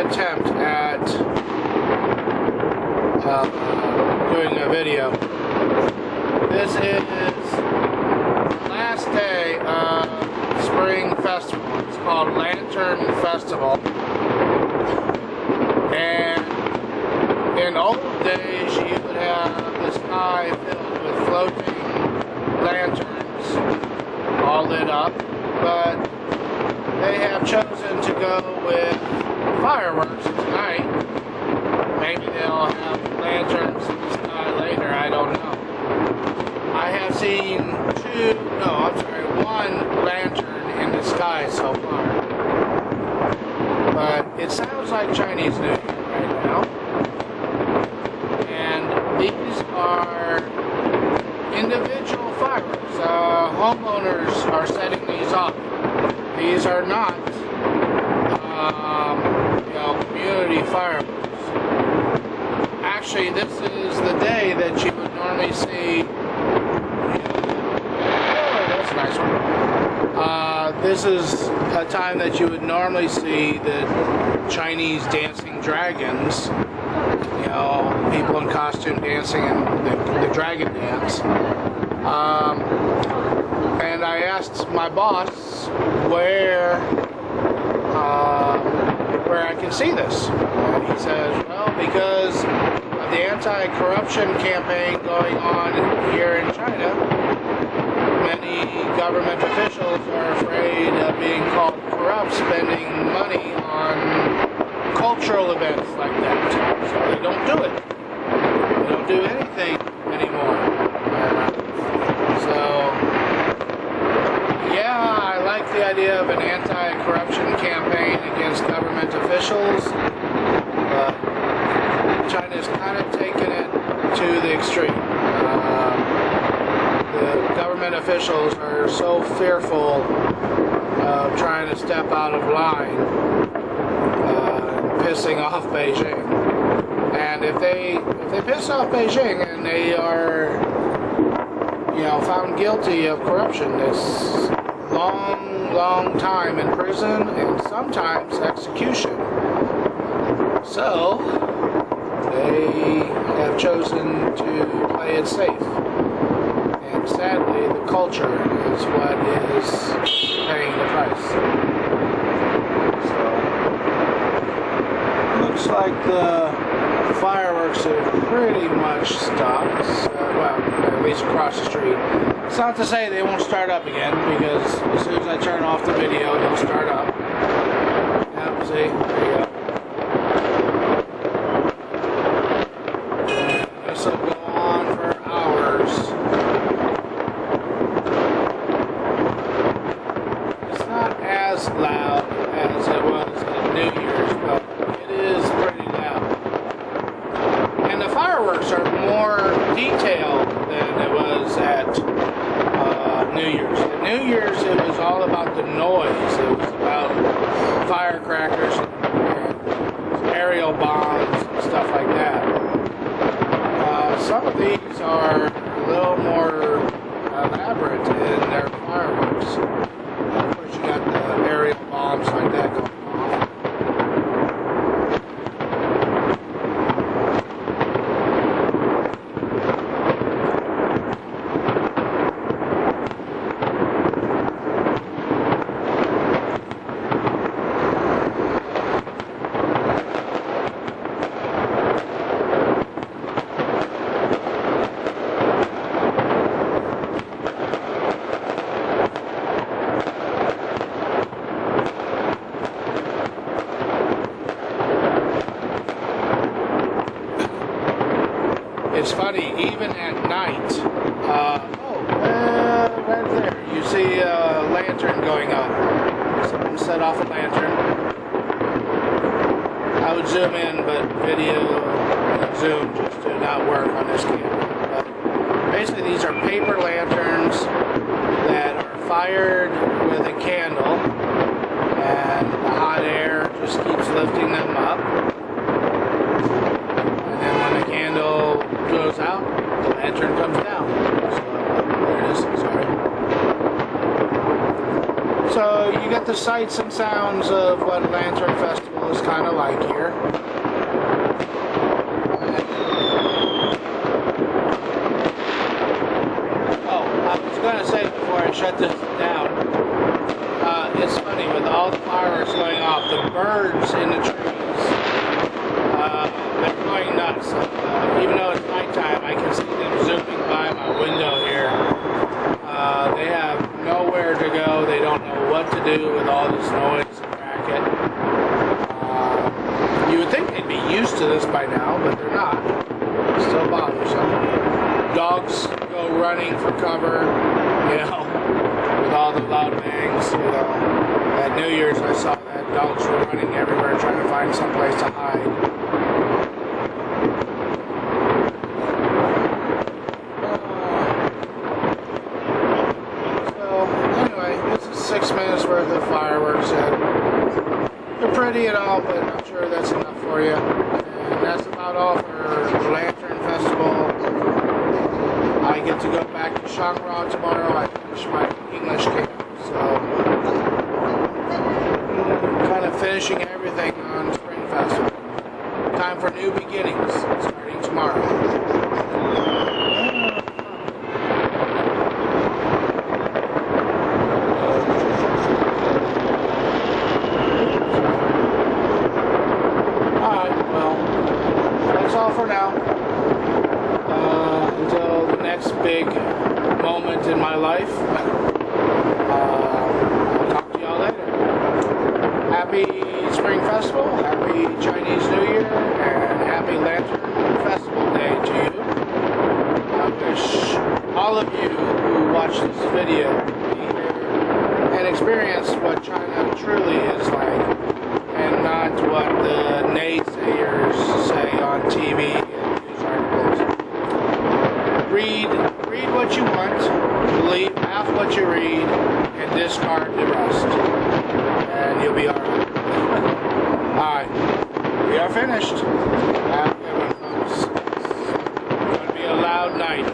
attempt at doing a video. This is the last day of Spring Festival. It's called Lantern Festival. And in old days, you would have the sky filled with floating lanterns all lit up, but they have chosen to go with fireworks tonight. Maybe they'll have lanterns in the sky later, I don't know. I have seen one lantern in the sky so far. But it sounds like Chinese New Year right now. And these are individual fireworks. Homeowners are setting these up. These are not community fireworks. Actually, this is the day that you would normally see. That's a nice one. This is a time that you would normally see the Chinese dancing dragons. People in costume dancing and the dragon dance. And I asked my boss where I can see this. And he says, well, because of the anti-corruption campaign going on here in China, many government officials are afraid of being called corrupt, spending money on cultural events like that. So they don't do it. They don't do anything anymore. I like the idea of an anti-corruption campaign against government officials, but China's kind of taken it to the extreme. The government officials are so fearful of trying to step out of line, pissing off Beijing. And if they piss off Beijing and they are found guilty of corruption, it's long time in prison and sometimes execution. So they have chosen to play it safe. And sadly, the culture is what is paying the price. So looks like the fireworks have pretty much stopped. At least across the street. It's not to say they won't start up again, because as soon as I turn off the video, they'll start up. Yep, see? There you go. This will go on for hours. It's not as loud as it was at New Year's, but it is pretty loud. And the fireworks are more detailed than it was at New Year's. At New Year's, it was all about the noise. It was about firecrackers, and aerial bombs, and stuff like that. Some of these are a little more elaborate in their fireworks. Of course, you got the aerial bombs like that going on. It's funny, even at night, right there, you see a lantern going up. Someone set off a lantern. I would zoom in, but video and zoom just do not work on this camera. But basically, these are paper lanterns that are fired with a candle, and the hot air just keeps lifting them up. And then when the candle goes out, the lantern comes down. So, there it is, sorry. So you get the sights and sounds of what Lantern Festival is kind of like here. Oh, I was going to say before I shut this down, it's funny, with all the fireworks going off, the birds in the trees, they're going nuts. Even though it's nighttime, I can see them zooming by my window here. They have nowhere to go. They don't know what to do with all this noise and racket. You would think they'd be used to this by now, but they're not. It's still bothersome. Dogs go running for cover, you know, with all the loud bangs. You know, at New Year's I saw that dogs were running everywhere trying to find someplace to hide. So anyway, this is 6 minutes worth of fireworks, and they're pretty and all, but I'm sure that's enough for you. And that's about all for the Lantern Festival. I get to go back to Shangrao tomorrow. I finish my English camp, so kind of finishing everything on Spring Festival. Time for new beginnings, starting tomorrow. Alright, well, that's all for now. Until the next big moment in my life. I'll talk to y'all later. Happy Spring Festival, happy Chinese New Year, and happy Lantern Festival Day to you. I wish all of you who watch this video be here and experience what China truly is like, and not what the naysayers say on TV and news articles. Read what you want, believe half what you read, and discard the rest. And you'll be alright. Alright, we are finished. Have a good one, folks. It's going to be a loud night.